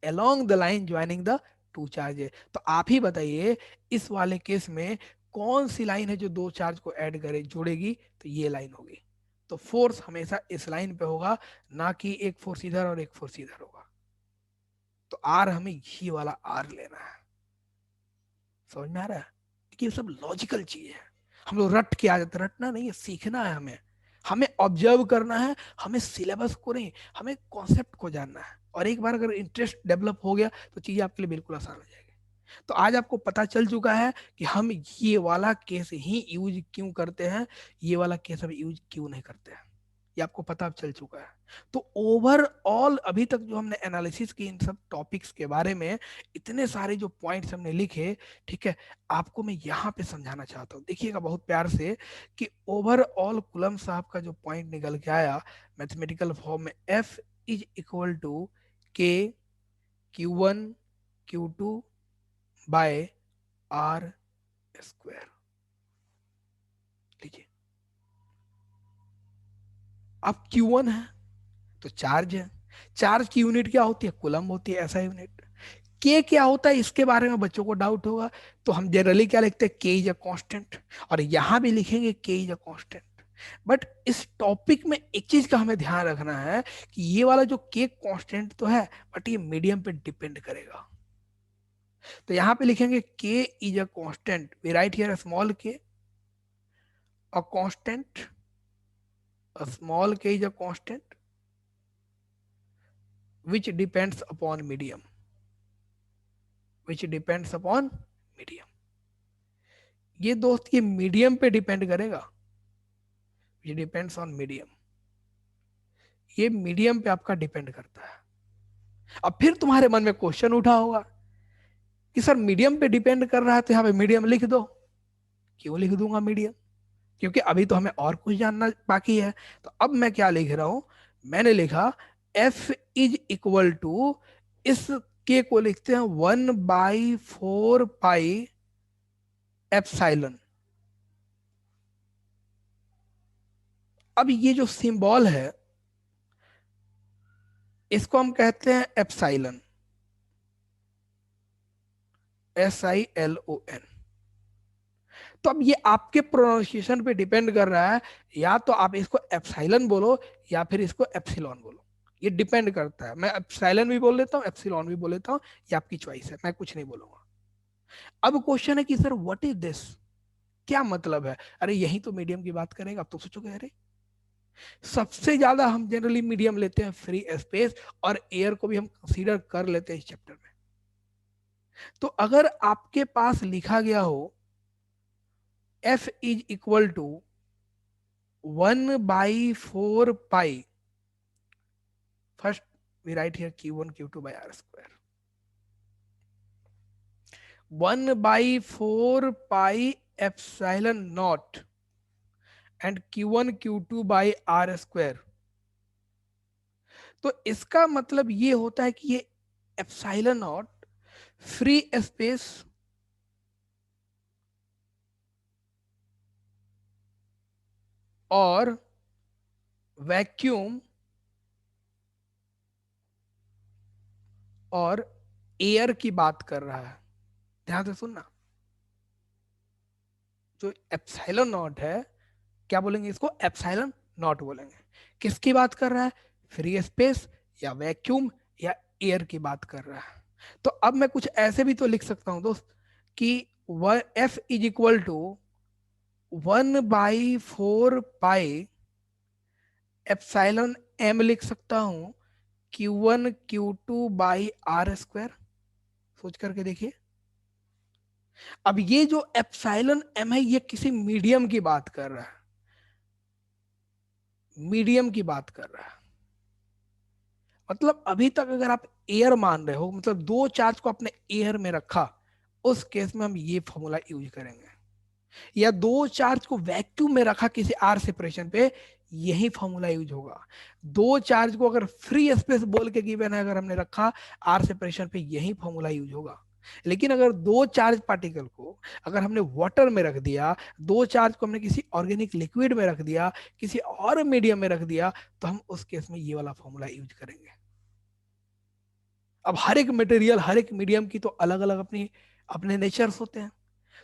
along the line joining the two charges। तो आप ही बताइए इस वाले केस में कौन सी लाइन है जो दो चार्ज को ऐड करे, जोड़ेगी? तो ये लाइन होगी। तो फोर्स हमेशा इस लाइन पे होगा, ना कि एक फोर्स इधर और एक फोर्स इधर होगा। तो आर हमें ये वाला आर लेना है। समझ में आ रहा है कि ये सब लॉजिकल चीज है। हम लोग रट के आ जाते, रटना नहीं है, सीखना है हमें। हमें ऑब्जर्व करना है, हमें सिलेबस को नहीं, हमें कॉन्सेप्ट को जानना है। और एक बार अगर इंटरेस्ट डेवलप हो गया तो चीजें आपके लिए बिल्कुल आसान हो जाएगी। तो आज आपको पता चल चुका है कि हम ये वाला केस ही यूज क्यों करते हैं, ये वाला केस हम यूज क्यों नहीं करते हैं। ये आपको पता चल चुका है। तो ओवरऑल अभी तक जो हमने एनालिसिस की इन सब टॉपिक्स के बारे में, इतने सारे जो पॉइंट्स हमने लिखे, ठीक है, आपको मैं यहाँ पे समझाना चाहता हूँ, देखिएगा बहुत प्यार से, कि ओवरऑल कुलम साहब का जो पॉइंट निकल के आया मैथमेटिकल फॉर्म में, F is equal to K Q1 Q2 by R square. लीजिए, अब Q1 है तो चार्ज है, चार्ज की यूनिट क्या होती है? कूलम होती है, ऐसा यूनिट। के क्या होता है इसके बारे में बच्चों को डाउट होगा, तो हम जनरली क्या लिखते हैं? के इज अ कांस्टेंट, और यहां भी लिखेंगे के इज अ कांस्टेंट। बट इस टॉपिक में एक चीज का हमें ध्यान रखना है कि ये वाला जो के कांस्टेंट तो है, बट ये मीडियम पे डिपेंड करेगा। तो यहां पे लिखेंगे के is a constant, we write here small K, a constant, a small k is a constant which depends upon medium, which depends upon medium। ये दोस्त ये मीडियम पे डिपेंड करेगा, ये डिपेंड्स ऑन मीडियम, ये मीडियम पे आपका डिपेंड करता है। अब फिर तुम्हारे मन में क्वेश्चन उठा होगा कि सर मीडियम पे डिपेंड कर रहा है तो यहाँ पे मीडियम लिख दो। क्यों लिख दूंगा मीडियम? क्योंकि अभी तो हमें और कुछ जानना बाकी है। तो अब मैं क्या लिख रहा हूं, मैंने लिखा एफ इज इक्वल टू, इस के को लिखते हैं 1/4 पाई एप्साइलन। अब ये जो सिंबल है इसको हम कहते हैं एप्साइलन, SILON। तो अब ये आपके प्रोनाउंसिएशन पे डिपेंड कर रहा है, या तो आप इसको एप्साइलन बोलो या फिर इसको एप्सिलॉन बोलो, ये डिपेंड करता है। मैं एप्साइलन भी बोल लेता हूँ, एप्सिलॉन भी बोल लेता हूँ, ये आपकी चॉइस है, मैं कुछ नहीं बोलूंगा। अब क्वेश्चन है कि सर व्हाट इज दिस, क्या मतलब है? अरे यही तो मीडियम की बात करेगा। अब तो सोचोगे अरे, सबसे ज्यादा हम जनरली मीडियम लेते हैं फ्री स्पेस, और एयर को भी हम कंसीडर कर लेते हैं इस चैप्टर में। तो अगर आपके पास लिखा गया हो F is equal to 1/4 pi, first we write here Q1 Q2 by R square, 1/4 pi epsilon naught and Q1 Q2 by R square. तो इसका मतलब ये होता है कि ये एप्सिलॉन नॉट फ्री स्पेस और वैक्यूम और एयर की बात कर रहा है। ध्यान से सुनना, जो एप्सिलॉन नॉट है, क्या बोलेंगे इसको? एप्सिलॉन नॉट बोलेंगे। किसकी बात कर रहा है? फ्री स्पेस या वैक्यूम या एयर की बात कर रहा है। तो अब मैं कुछ ऐसे भी तो लिख सकता हूं दोस्त कि F is equal to 1/4 pi epsilon M लिख सकता हूं, Q1 Q2/r²। सोच करके देखिए। अब ये जो एप्सिलॉन एम है ये किसी मीडियम की बात कर रहा है, मीडियम की बात कर रहा है। मतलब अभी तक अगर आप एयर मान रहे हो, मतलब दो चार्ज को आपने एयर में रखा, उस केस में हम ये फॉर्मूला यूज करेंगे। या दो चार्ज को वैक्यूम में रखा किसी आर सेपरेशन पे, यही फॉर्मूला यूज होगा। दो चार्ज को अगर फ्री स्पेस बोल के गिवन है, अगर हमने रखा आर सेपरेशन पे, यही फॉर्मूला यूज होगा। लेकिन अगर दो चार्ज पार्टिकल को अगर हमने वाटर में रख दिया, दो चार्ज को हमने किसी ऑर्गेनिक लिक्विड में रख दिया, किसी और मीडियम में रख दिया, तो हम उस केस में ये वाला फॉर्मूला यूज करेंगे। अब हर एक मटेरियल, हर एक मीडियम की तो अलग अलग अपनी अपने नेचर्स होते हैं।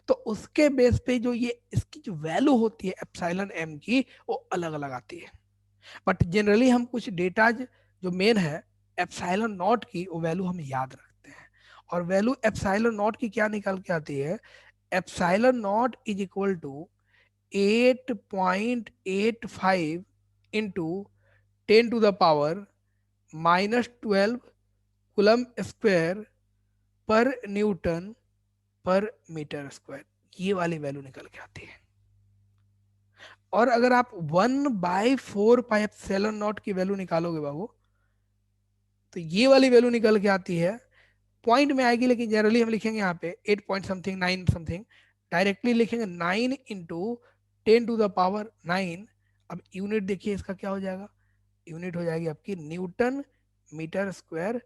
तो उसके बेस पे जो ये इसकी जो वैल्यू होती है एप्सिलॉन एम की, वो अलग अलग आती है। बट जनरली हम कुछ डेटा जो मेन है एप्सिलॉन नॉट की, वो वैल्यू हम याद रखते हैं। और वैल्यू एप्सिलॉन नॉट की क्या निकल के आती है? Epsilon naught is equal to 8.85 into 10⁻⁻12 coulomb square per newton per metre square. ये वाली वैल्यू निकल के आती है। और अगर आप 1/4 पाई एप्सिलॉन नॉट की वैल्यू निकालोगे बाबू, तो ये वाली वैल्यू निकल के आती है, पॉइंट में आएगी, लेकिन जनरली हम लिखेंगे यहाँ पे 8 पॉइंट समथिंग 9 समथिंग, डायरेक्टली लिखेंगे 9 × 10⁻⁹। अब यूनिट देखिए इसका क्या हो जाएगा, यूनिट हो जाएगी आपकी न्यूटन मीटर स्क्वायर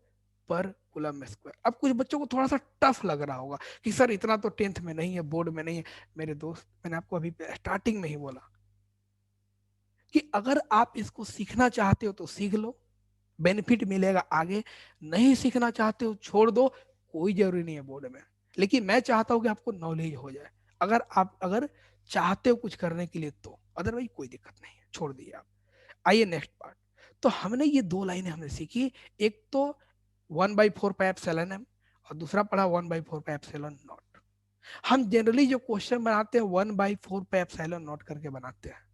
पर कूलम स्क्वायर। अब कुछ बच्चों को थोड़ा सा टफ लग रहा होगा कि सर इतना तो टेंथ में नहीं है, बोर्ड में नहीं है। मेरे दोस्त, मैंने आपको अभी स्टार्टिंग में ही बोला कि अगर आप इसको सीखना चाहते हो तो सीख लो, बेनिफिट मिलेगा आगे। नहीं सीखना चाहते हो छोड़ दो, कोई जरूरी नहीं है बोर्ड में। लेकिन मैं चाहता हूं कि आपको नॉलेज हो जाए। अगर चाहते हो कुछ करने के लिए तो, अदरवाइज कोई दिक्कत नहीं है, छोड़ दिए आप। आइए नेक्स्ट पार्ट। तो हमने ये दो लाइनें हमने सीखी, एक तो 1/4 पाई एप्सिलॉन एम, और दूसरा पढ़ा 1/4 पाई एप्सिलॉन नॉट। हम जनरली जो क्वेश्चन बनाते हैं 1/4 पाई एप्सिलॉन नॉट करके बनाते हैं।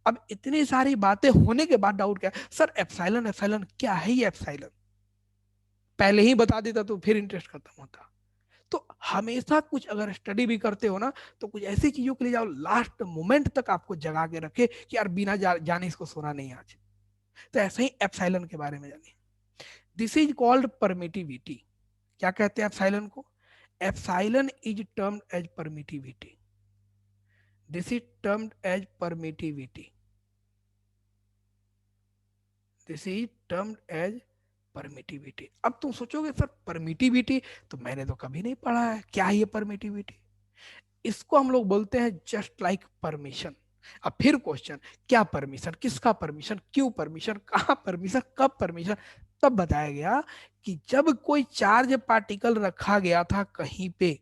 अब इतनी सारी बातें होने के बाद डाउट क्या है, सर एप्सिलॉन एप्सिलॉन क्या है ये एप्सिलॉन? पहले ही बता देता तो फिर इंटरेस्ट खत्म होता। तो हमेशा कुछ अगर स्टडी भी करते हो ना, तो कुछ ऐसी चीजों के लिए जाओ लास्ट मोमेंट तक आपको जगा के रखे कि यार बिना जाने इसको सोना नहीं आज। तो ऐसे ही एप्सिलॉन के बारे में जानिए। This is called permittivity. क्या कहते हैं एप्सिलॉन को? Epsilon is termed as permittivity. This is termed as permittivity. This is termed as permittivity. अब तुम सोचोगे सर परमिटिविटी तो मैंने तो कभी नहीं पढ़ा है, क्या है ये परमिटिविटी? इसको हम लोग बोलते हैं जस्ट लाइक परमिशन। अब फिर क्वेश्चन, क्या परमिशन, किसका परमिशन, क्यों परमिशन, कहां परमिशन, कब परमिशन? तब बताया गया कि जब कोई चार्ज पार्टिकल रखा गया था कहीं पे,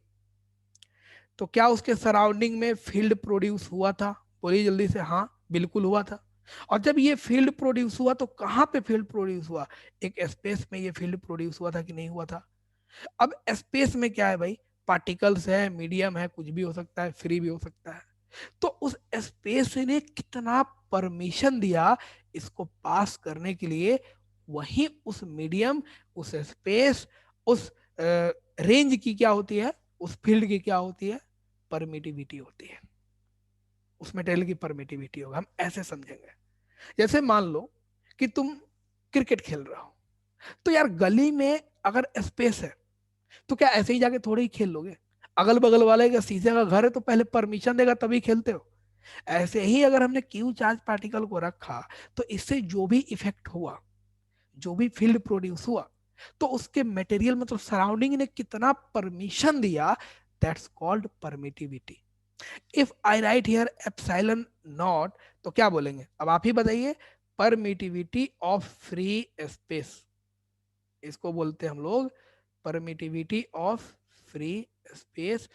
तो क्या उसके सराउंडिंग में फील्ड प्रोड्यूस हुआ था? बोलिए जल्दी से। हाँ, बिल्कुल हुआ था। और जब ये फील्ड प्रोड्यूस हुआ तो कहां पे फील्ड प्रोड्यूस हुआ? एक स्पेस में ये फील्ड प्रोड्यूस हुआ था कि नहीं हुआ था? अब स्पेस में क्या है भाई, पार्टिकल्स है, मीडियम है, कुछ भी हो सकता है, फ्री भी हो सकता है। तो उस स्पेस ने कितना परमिशन दिया इसको पास करने के लिए, वही उस मीडियम, उस स्पेस, उस रेंज की क्या होती है, उस फील्ड की क्या होती है? परमिटिविटी होती है। उस मटेरियल की परमिटिविटी होगा, हम ऐसे समझेंगे। जैसे मान लो कि तुम क्रिकेट खेल रहे हो, तो यार गली में अगर स्पेस है तो क्या ऐसे ही जाके थोड़े ही खेल लोगे? अगल बगल वाले का शीशे का घर है तो पहले परमिशन देगा तभी खेलते हो। ऐसे ही अगर हमने क्यू चार्ज पार्टिकल को रखा, तो इससे जो भी इफेक्ट हुआ, जो भी फील्ड प्रोड्यूस हुआ, तो उसके मटेरियल मतलब सराउंडिंग ने कितना परमिशन दिया, that's called permittivity. If I right here epsilon not, तो क्या बोलेंगे अब आप ही बताइए? Permittivity of free space. इसको बोलते हैं हम लोग परमिटिविटी ऑफ फ्री स्पेस।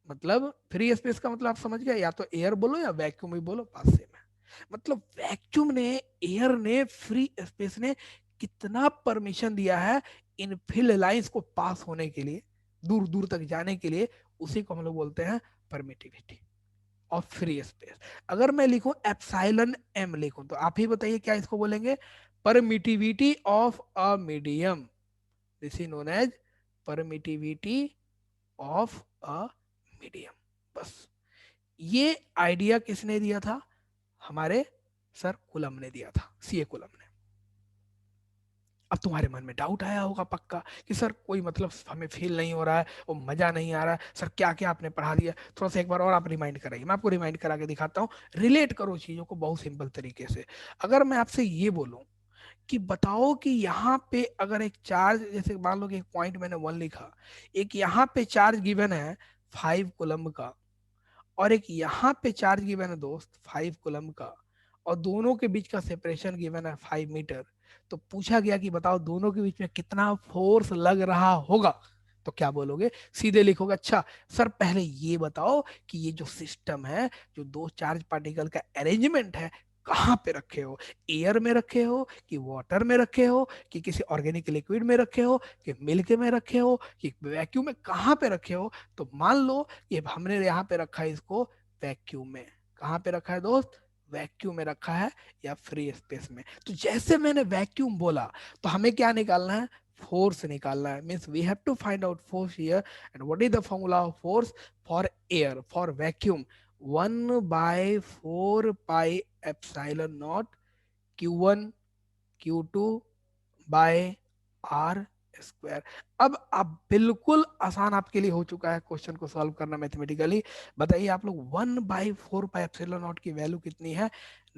मतलब फ्री स्पेस का मतलब आप समझ गए, या तो एयर बोलो या वैक्यूम ही बोलो, पास से में। मतलब वैक्यूम ने, एयर ने, फ्री स्पेस ने कितना परमिशन दिया है इन फील्ड लाइंस को पास होने के लिए, दूर दूर तक जाने के लिए, उसी को हम लोग बोलते हैं परमिटिविटी। Of free space. अगर मैं लिखूं एप्सिलॉन एम लिखूं तो आप ही बताइए क्या इसको बोलेंगे, permittivity of a medium, this is known as permittivity of a medium. बस ये आइडिया किसने दिया था, हमारे सर कुलम ने दिया था, सीए कुलम ने। अब तुम्हारे मन में डाउट आया होगा पक्का कि सर कोई मतलब हमें फील नहीं हो रहा है और मजा नहीं आ रहा है, सर क्या क्या आपने पढ़ा दिया, थोड़ा सा एक बार और आप रिमाइंड कराइए। मैं आपको रिमाइंड करा के दिखाता हूँ, रिलेट करो चीजों को बहुत सिंपल तरीके से। अगर मैं आपसे ये बोलूं कि बताओ कि यहाँ पे अगर एक चार्ज, जैसे मान लो कि एक पॉइंट मैंने 1 लिखा, एक यहाँ पे चार्ज गिवन है 5 कूलम का, और एक यहाँ पे चार्ज गिवन है दोस्त 5 कूलम का, और दोनों के बीच का सेपरेशन गिवन है 5 मीटर। तो पूछा गया कि बताओ दोनों के बीच में कितना फोर्स लग रहा होगा, तो क्या बोलोगे, सीधे लिखोगे अच्छा सर पहले ये बताओ कि ये जो सिस्टम है, जो दो चार्ज पार्टिकल का अरेंजमेंट है, कहाँ पे रखे हो, एयर में रखे हो कि वाटर में रखे हो कि किसी ऑर्गेनिक लिक्विड में रखे हो कि मिल्क में रखे हो कि वैक्यूम में, कहाँ पे रखे हो। तो मान लो ये हमने यहाँ पे रखा है इसको वैक्यूम में, कहाँ पे रखा है दोस्त, वैक्यूम में रखा है या फ्री स्पेस में। तो जैसे मैंने वैक्यूम बोला तो हमें क्या निकालना है, फोर्स निकालना है, means we have to find out force here. And what is the formula of force for air, for vacuum, 1/4 pi epsilon naught Q1 Q2 by R square. अब आप बिल्कुल आसान आपके लिए हो चुका है क्वेश्चन को सॉल्व करना मैथमेटिकली। बताइए आप लोग, 1/4 पाई एप्सिलॉन नॉट की वैल्यू कितनी है,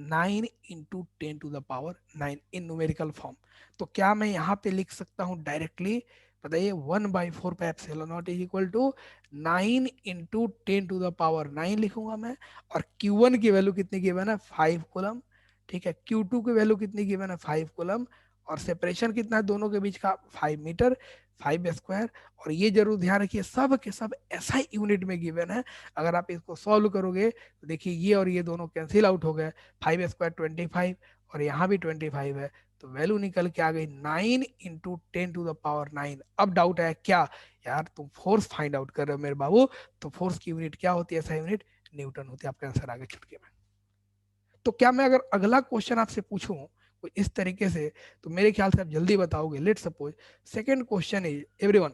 9 × 10⁻⁹ इन न्यूमेरिकल फॉर्म। तो क्या मैं यहाँ पे लिख सकता हूँ डायरेक्टली, बताइए 1/4 pi epsilon naught is equal to 9 × 10⁻⁹ लिखूंगा मैं। और Q1 की वैल्यू कितनी गिवन है, 5 कूलम, ठीक है। Q2 की वैल्यू कितनी गिवन है, 5 कूलम, और सेपरेशन कितना है दोनों के बीच का, 5 मीटर, 5 स्क्वायर। और ये जरूर ध्यान रखिए सब के सब SI यूनिट में गिवन है। अगर आप इसको सॉल्व करोगे तो देखिए ये और ये दोनों कैंसिल आउट हो गए, 5 स्क्वायर 25, और यहाँ भी 25 है, तो वैल्यू निकल के आ गई 9 × 10⁻⁹ अब डाउट है क्या, यार तुम फोर्स फाइंड आउट कर रहे हो मेरे बाबू, तो फोर्स की यूनिट क्या होती है, SI यूनिट न्यूटन होती है। आपका आंसर आ गया चुटकी में। तो क्या मैं अगर अगला क्वेश्चन आपसे पूछूं कोई इस तरीके से, तो मेरे ख्याल से आप जल्दी बताओगे। Let suppose second question is, everyone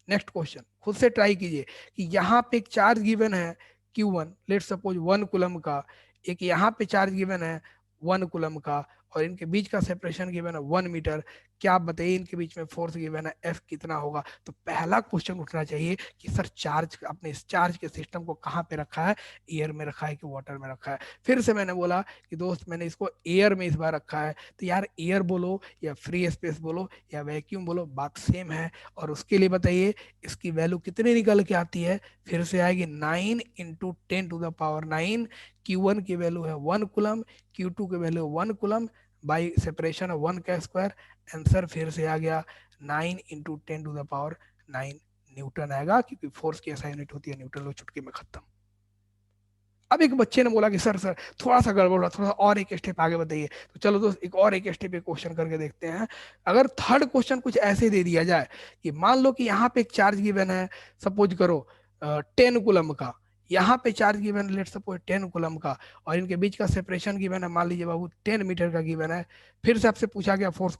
next question खुद से ट्राई कीजिए कि यहाँ पे एक चार्ज गिवन है Q1, लेट सपोज 1 कूलम का, एक यहाँ पे चार्ज गिवन है 1 कूलम का, और इनके बीच का सेपरेशन गिवन है 1 मीटर। क्या आप बताइए इनके बीच में फोर्स गिवन है F कितना होगा। तो पहला क्वेश्चन उठना चाहिए कि सर चार्ज, अपने इस चार्ज के सिस्टम को कहाँ पे रखा है, एयर में रखा है कि वाटर में रखा है। फिर से मैंने बोला कि दोस्त मैंने इसको एयर में इस बार रखा है, तो यार एयर बोलो या फ्री स्पेस बोलो या वैक्यूम बोलो, बात सेम है। और उसके लिए बताइए इसकी वैल्यू कितनी निकल के आती है, फिर से आएगी 9 × 10⁻⁹। Q1 की वैल्यू है 1 कूलम, Q2 की वैल्यू 1 कूलम, बाई सेपरेशन है 1 का स्क्वायर। आंसर फिर से आ गया 9 × 10⁻⁹ न्यूटन आएगा, क्योंकि फोर्स की ऐसा यूनिट होती है न्यूटन। लो चुटकी में खत्म। अब एक बच्चे ने बोला कि सर थोड़ा सा गड़बड़ हुआ, थोड़ा सा और एक स्टेप आगे बताइए। तो चलो दोस्त एक और एक स्टेप क्वेश्चन करके देखते हैं। अगर थर्ड क्वेश्चन कुछ ऐसे दे दिया जाए कि मान लो कि यहाँ पे एक चार्ज गिवन है, सपोज करो 10 कूलम का, यहाँ पे charge given let suppose 10 coulomb का, और इनके बीच का सेपरेशन गिवन है मान लीजिए बाबू 10 मीटर का गिवन है। फिर से आपसे पूछा गया फोर्स,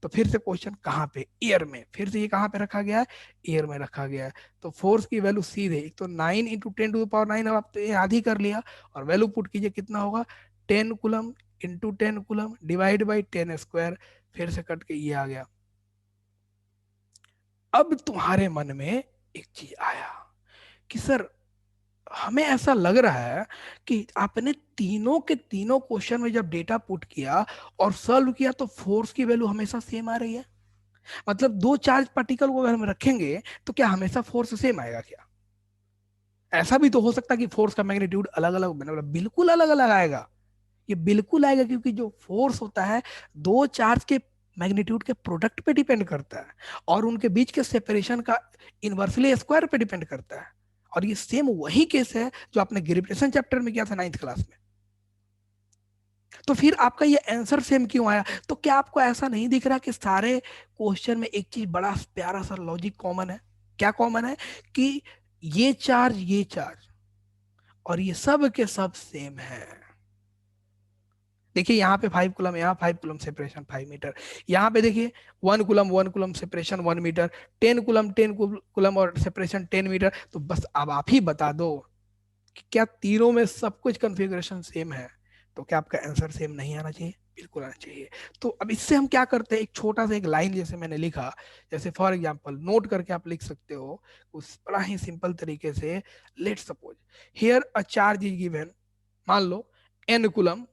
तो फिर से क्वेश्चन कहाँ पे, एयर में, फिर से ये कहाँ पे रखा गया है, एयर में रखा गया है। तो फोर्स की वैल्यू सीधे, एक तो 9 × 10⁻⁹, अब आप तो ये आधी कर लिया, और वैल्यू पुट कीजिए कितना होगा, 10 coulomb into 10 coulomb divide by 10 square. फिर से कट के ये आ गया। अब तुम्हारे मन में एक चीज आया कि सर हमें ऐसा लग रहा है कि आपने तीनों के तीनों क्वेश्चन में जब डेटा पुट किया और सॉल्व किया तो फोर्स की वैल्यू हमेशा सेम आ रही है। मतलब दो चार्ज पार्टिकल को अगर हम रखेंगे तो क्या हमेशा फोर्स सेम आएगा क्या? ऐसा भी तो हो सकता है कि फोर्स का मैग्नीट्यूड अलग अलग, मतलब बिल्कुल अलग अलग आएगा। ये बिल्कुल आएगा, क्योंकि जो फोर्स होता है दो चार्ज के मैग्नीट्यूड के प्रोडक्ट पे डिपेंड करता है, और उनके बीच के सेपरेशन का इनवर्सली स्क्वायर पे डिपेंड करता है। और ये सेम वही केस है जो आपने ग्रेविटेशन चैप्टर में किया था 9th क्लास में। तो फिर आपका ये आंसर सेम क्यों आया? तो क्या आपको ऐसा नहीं दिख रहा कि सारे क्वेश्चन में एक चीज बड़ा प्यारा सा लॉजिक कॉमन है? क्या कॉमन है? कि ये चार्ज और ये सब के सब सेम है। देखिए यहाँ पे 5 कूलम, यहाँ 5 कूलम सेपरेशन 5 मीटर, यहाँ पे देखिए 1 coulomb separation 1 metre, 10 coulomb 10 coulomb और सेपरेशन 10 मीटर। तो बस अब आप ही बता दो कि क्या तीनों में सब कुछ कॉन्फ़िगरेशन सेम है? तो क्या आपका आंसर सेम नहीं आना चाहिए? बिल्कुल आना चाहिए। तो अब इससे हम क्या करते हैं, एक छोटा सा एक लाइन जैसे मैंने लिखा, जैसे फॉर एग्जांपल नोट करके आप लिख सकते हो उस बड़ा ही सिंपल तरीके से। Let suppose here a charge is given, मान लो n कूलम,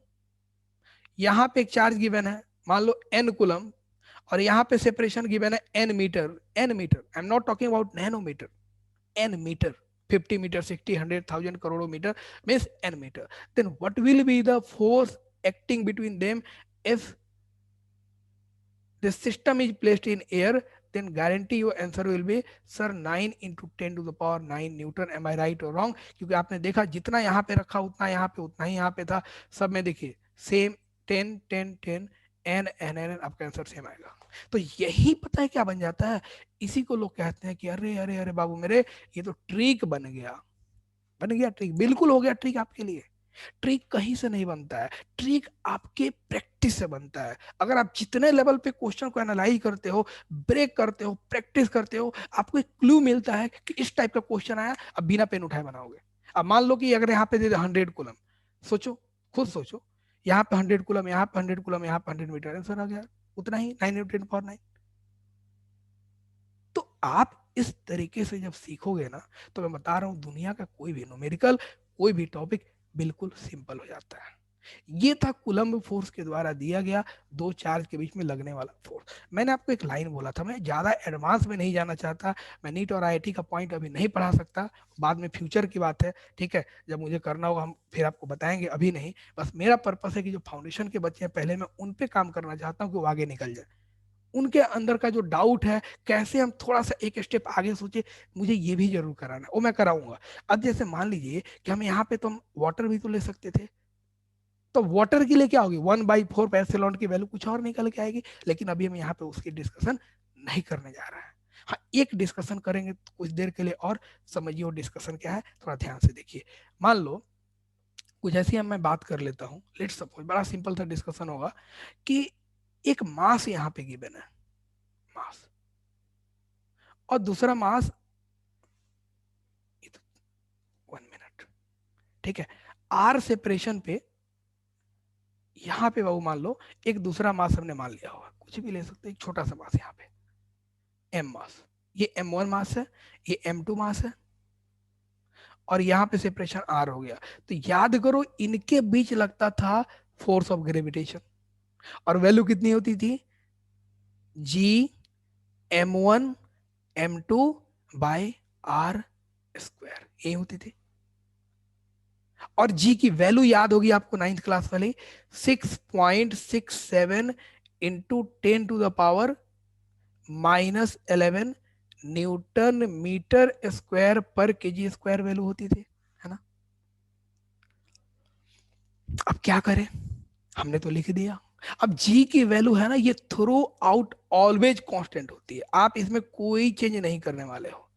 यहाँ पे एक चार्ज गिवन है मान लो n कूलम, और यहाँ पे सेपरेशन गिवन है n metre. n metre, I am not talking about nanometre, n metre, 50 metre, 60, 100, 1000 करोड़ों metre means n metre. then what will be the force acting between them if the system is placed in air? then guarantee your answer will be sir 9 into 10 to the power 9 Newton. am I right or wrong? क्योंकि आपने देखा जितना यहाँ पे रखा उतना यहाँ पे, उतना ही यहाँ पे था, सब में देखिए सेम 10 10 10 एन एन एन, आपका आंसर सेम आएगा। तो यही पता है क्या बन जाता है, इसी को लोग कहते हैं कि अरे अरे अरे बाबू मेरे, ये तो ट्रिक बन गया। बन गया ट्रिक, बिल्कुल हो गया ट्रिक आपके लिए। ट्रिक कहीं से नहीं बनता है, ट्रिक आपके प्रैक्टिस से बनता है। अगर आप जितने लेवल पे क्वेश्चन को एनालाइज करते हो, ब्रेक करते हो, प्रैक्टिस करते हो, आपको एक क्लू मिलता है कि इस टाइप का क्वेश्चन आया, अब बिना पेन उठाए बनाओगे। अब मान लो कि अगर यहाँ पे दे दे 100 कूलम, सोचो, खुद सोचो, यहाँ पे 100 कूलम, यहाँ पे 100 कूलम, यहाँ पे 100 मीटर, आंसर आ गया उतना ही, 9 × 10⁴ तो आप इस तरीके से जब सीखोगे ना, तो मैं बता रहा हूं दुनिया का कोई भी न्यूमेरिकल, कोई भी टॉपिक बिल्कुल सिंपल हो जाता है। ये था कूलम्ब फोर्स के द्वारा दिया गया दो चार्ज के बीच में लगने वाला फोर्स। मैंने आपको एक लाइन बोला था, मैं ज्यादा एडवांस में नहीं जाना चाहता, मैं नीट और आईआईटी का पॉइंट अभी नहीं पढ़ा सकता, बाद में फ्यूचर की बात है, ठीक है, जब मुझे करना होगा हम फिर आपको बताएंगे, अभी नहीं। बस मेरा पर्पस है कि जो फाउंडेशन के बच्चे हैं पहले मैं उन पे काम करना चाहता हूँ कि वो आगे निकल जाए, उनके अंदर का जो डाउट है, कैसे हम थोड़ा सा एक स्टेप आगे सोचे, मुझे ये भी जरूर कराना है, वो मैं कराऊंगा। अब जैसे मान लीजिए कि हम यहाँ पे तो हम वाटर भी तो ले सकते थे, तो वाटर के लिए क्या होगी, 1/4 एप्सिलॉन की वैल्यू कुछ और निकल के आएगी, लेकिन अभी हम यहाँ पे उसकी डिस्कशन नहीं करने जा रहे हैं। हाँ, एक डिस्कशन करेंगे कुछ देर के लिए, और समझिए वो डिस्कशन क्या है, थोड़ा ध्यान से देखिए। मान लो कुछ ऐसी हम मैं बात कर लेता हूँ, लेट्स सपोज बड़ा सिंपल सा डिस्कशन होगा कि एक मास यहाँ पे गिवन है, मास, और दूसरा मास, 1 मिनट, ठीक है, आर सेपरेशन पे यहाँ पे बाबू मान लो एक दूसरा मास हमने मान लिया होगा, कुछ भी ले सकते हैं, एक छोटा सा मास यहाँ पे एम मास, ये m1 मास है, ये m2 मास है, और यहाँ पे सेपरेशन आर हो गया। तो याद करो इनके बीच लगता था फोर्स ऑफ ग्रेविटेशन, और वैल्यू कितनी होती थी, जी m1 m2/r², यही होती थी। और जी की वैल्यू याद होगी आपको, 9th क्लास वाली, 6.67 इंटू 10⁻⁻11 न्यूटन मीटर स्क्वायर पर केजी स्क्वायर वैल्यू होती थी, है ना। अब क्या करें, हमने तो लिख दिया। अब जी की वैल्यू है ना, ये थ्रू आउट ऑलवेज कांस्टेंट होती है, आप इसमें कोई चेंज नहीं करने वाले हो।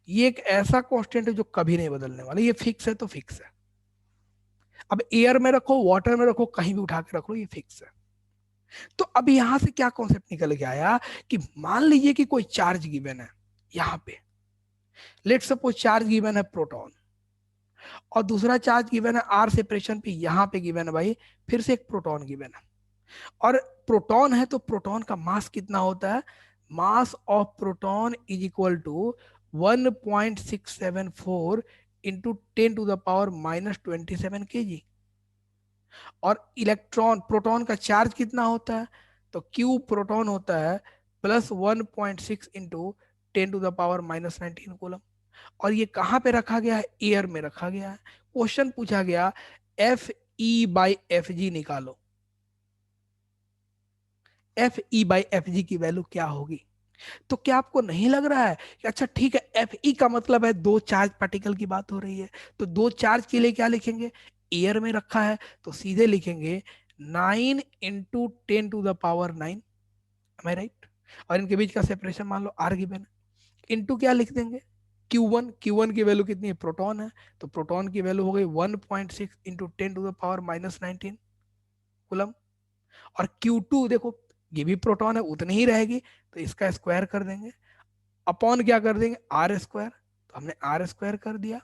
ये एक ऐसा कांस्टेंट है जो कभी नहीं बदलने वाला, ये फिक्स है तो फिक्स है। अब एयर में रखो, वाटर में रखो, कहीं भी उठा के रख लो, ये फिक्स है। तो अब यहां से क्या कॉन्सेप्ट निकल के आया कि मान लीजिए कि कोई चार्ज गिवन है यहां पे, लेट सपोज चार्ज गिवन है प्रोटॉन, और दूसरा चार्ज गिवन है आर सेपरेशन पे, यहां पे गिवन है भाई फिर से एक प्रोटॉन गिवन है, और प्रोटॉन है तो प्रोटॉन का मास कितना होता है, mass of proton is equal to 1.674 into 10⁻⁻27 kg। और इलेक्ट्रॉन, प्रोटॉन का चार्ज कितना होता है, तो क्यू प्रोटॉन होता है +1.6 इंटू 10⁻⁻19 कूलम। और ये कहाँ पे रखा गया है, एयर में रखा गया है। क्वेश्चन पूछा गया FE/FG निकालो, FE/FG की वैल्यू क्या होगी। तो क्या आपको नहीं लग रहा है कि अच्छा ठीक है, Fe का मतलब है दो चार्ज पार्टिकल की बात हो रही है, तो दो चार्ज के लिए क्या लिखेंगे, एयर में रखा है तो सीधे लिखेंगे 9 इंटू 10⁻⁹, एम आई राइट। और इनके बीच का सेपरेशन मान लो आर गिवन, इंटू क्या लिख देंगे, Q1 की वैल्यू कितनी है, प्रोटॉन है, तो प्रोटॉन की वैल्यू हो गई 1.6 इंटू 10⁻⁻19 कूलम। और Q2 देखो, ये भी प्रोटॉन है, उतनी ही रहेगी, तो इसका स्क्वायर कर देंगे, अपॉन क्या कर देंगे, आर स्क्वायर, तो हमने आर स्क्वायर कर दिया।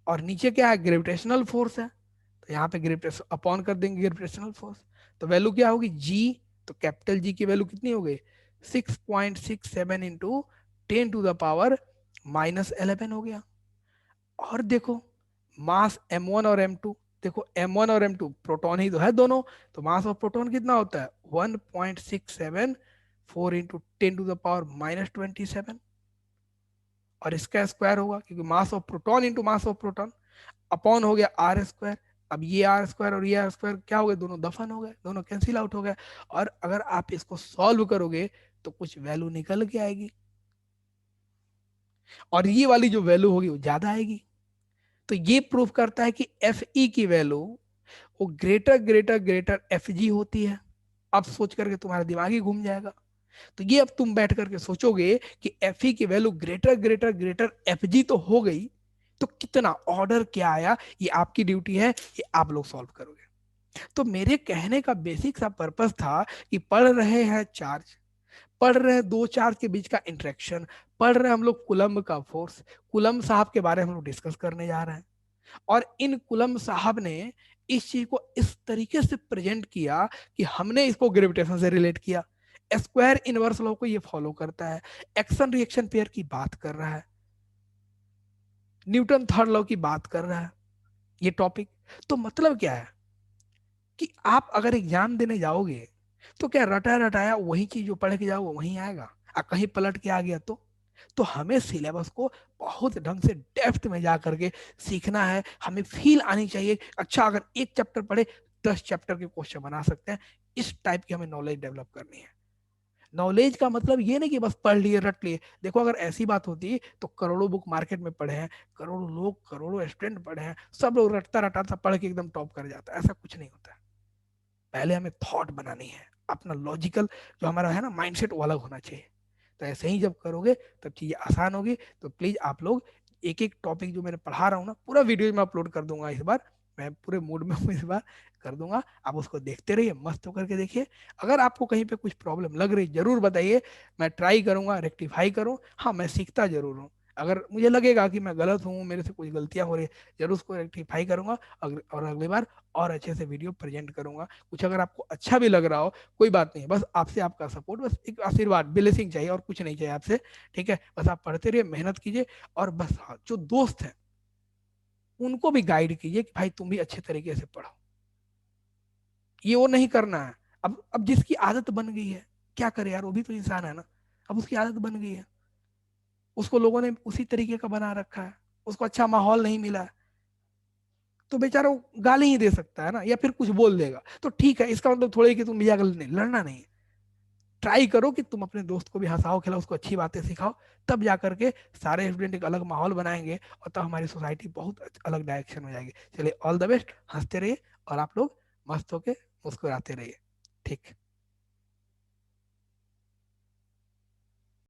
और नीचे क्या है, ग्रेविटेशनल फोर्स है, तो यहाँ पे ग्रेविटेशन अपॉन कर देंगे ग्रेविटेशनल फोर्स, तो वैल्यू क्या होगी जी, तो कैपिटल जी की वैल्यू कितनी हो गई, 6.67 इंटू 10⁻⁻11 हो गया। और देखो मास M1 और M2, देखो M1 और M2 प्रोटॉन ही तो है दोनों, तो मास ऑफ प्रोटॉन कितना होता है 1.674 इंटू 10⁻⁻27, और इसका स्क्वायर होगा क्योंकि मास of proton into mass of proton, upon हो गया आर स्क्वायर। अब ये आर स्क्वायर और ये आर स्क्वायर क्या हो गए, दोनों दफन हो गए, दोनों कैंसिल आउट हो गए। और अगर आप इसको सॉल्व करोगे तो कुछ वैल्यू निकल के आएगी, और ये वाली जो वैल्यू होगी वो ज्यादा आएगी। तो ये प्रूफ करता है कि एफ ई की वैल्यू वो greater greater greater F G होती है। अब सोच करके तुम्हारा दिमाग ही घूम जाएगा। तो ये अब तुम बैठ करके सोचोगे कि एफ ई की value greater greater greater F G तो हो गई, तो कितना ऑर्डर क्या आया, ये आपकी ड्यूटी है, ये आप लोग सॉल्व करोगे। तो मेरे कहने का बेसिक सा पर्पस था कि पढ़ रहे हैं चार्ज, पढ़ रहे हैं दो चार्ज के बीच का इंटरेक्शन, पढ़ रहे हैं हम लोग कुलम्ब का फोर्स, कुलम्ब साहब के बारे में हम लोग डिस्कस करने जा रहे हैं। और इन कुलम्ब साहब ने इस चीज को इस तरीके से प्रेजेंट किया कि हमने इसको ग्रेविटेशन से रिलेट किया, स्क्वायर इनवर्स लॉ को ये फॉलो करता है, एक्शन रिएक्शन पेयर की बात कर रहा है, न्यूटन थर्ड लॉ की बात कर रहा है ये टॉपिक। तो मतलब क्या है कि आप अगर एग्जाम देने जाओगे तो क्या रटा रटाया वही चीज जो पढ़ के जाओगे वहीं आएगा, कहीं पलट के आ गया तो हमें सिलेबस को बहुत ढंग से डेप्थ में जा करके सीखना है, हमें फील आनी चाहिए। अच्छा अगर एक चैप्टर पढ़े 10 चैप्टर के क्वेश्चन बना सकते हैं, इस टाइप की हमें नॉलेज डेवलप करनी है। नॉलेज का मतलब ये नहीं कि बस पढ़ लिए रट लिए, देखो अगर ऐसी बात होती तो करोड़ों बुक मार्केट में पढ़े हैं, करोड़ों लोग करोड़ों स्टूडेंट पढ़े हैं, सब लोग रटता रटाता पढ़ के एकदम टॉप कर जाता है, ऐसा कुछ नहीं होता है। पहले हमें थॉट बनानी है, अपना लॉजिकल जो हमारा है ना माइंडसेट वो अलग होना चाहिए। तो ऐसे ही जब करोगे तब चीज़ें आसान होगी। तो प्लीज़ आप लोग एक एक टॉपिक जो मैंने पढ़ा रहा हूँ ना, पूरा वीडियो में अपलोड कर दूंगा इस बार, मैं पूरे मूड में हूँ इस बार, कर दूंगा। आप उसको देखते रहिए, मस्त होकर के देखिए। अगर आपको कहीं पे कुछ प्रॉब्लम लग रही जरूर बताइए, मैं ट्राई करूंगा रेक्टिफाई करूँ। हाँ मैं सीखता जरूर हूँ, अगर मुझे लगेगा कि मैं गलत हूँ, मेरे से कुछ गलतियां हो रही है, जरूर उसको रेक्टिफाई करूंगा। और अगली बार और अच्छे से वीडियो प्रेजेंट करूंगा। कुछ अगर आपको अच्छा भी लग रहा हो कोई बात नहीं, बस आपसे आपका सपोर्ट, बस एक आशीर्वाद ब्लेसिंग चाहिए और कुछ नहीं चाहिए आपसे। ठीक है, बस आप पढ़ते रहिए, मेहनत कीजिए। और बस हाँ, जो दोस्त हैं उनको भी गाइड कीजिए कि भाई तुम भी अच्छे तरीके से पढ़ो, ये वो नहीं करना है। अब जिसकी आदत बन गई है क्या करे यार, वो भी तो इंसान है ना, अब उसकी आदत बन गई है, उसको लोगों ने उसी तरीके का बना रखा है, उसको अच्छा माहौल नहीं मिला है, तो बेचारा वो गाली ही दे सकता है ना, या फिर कुछ बोल देगा। तो ठीक है, इसका मतलब थोड़ा ही कि तुम भी जाकर नहीं लड़ना नहीं है। ट्राई करो कि तुम अपने दोस्त को भी हंसाओ खिलाओ, उसको अच्छी बातें सिखाओ, तब जा करके सारे स्टूडेंट एक अलग माहौल बनाएंगे, और तब हमारी सोसाइटी बहुत अलग डायरेक्शन में जाएगी। चलिए ऑल द बेस्ट, हंसते रहिए और आप लोग मस्त होके मुस्कुराते रहिए। ठीक।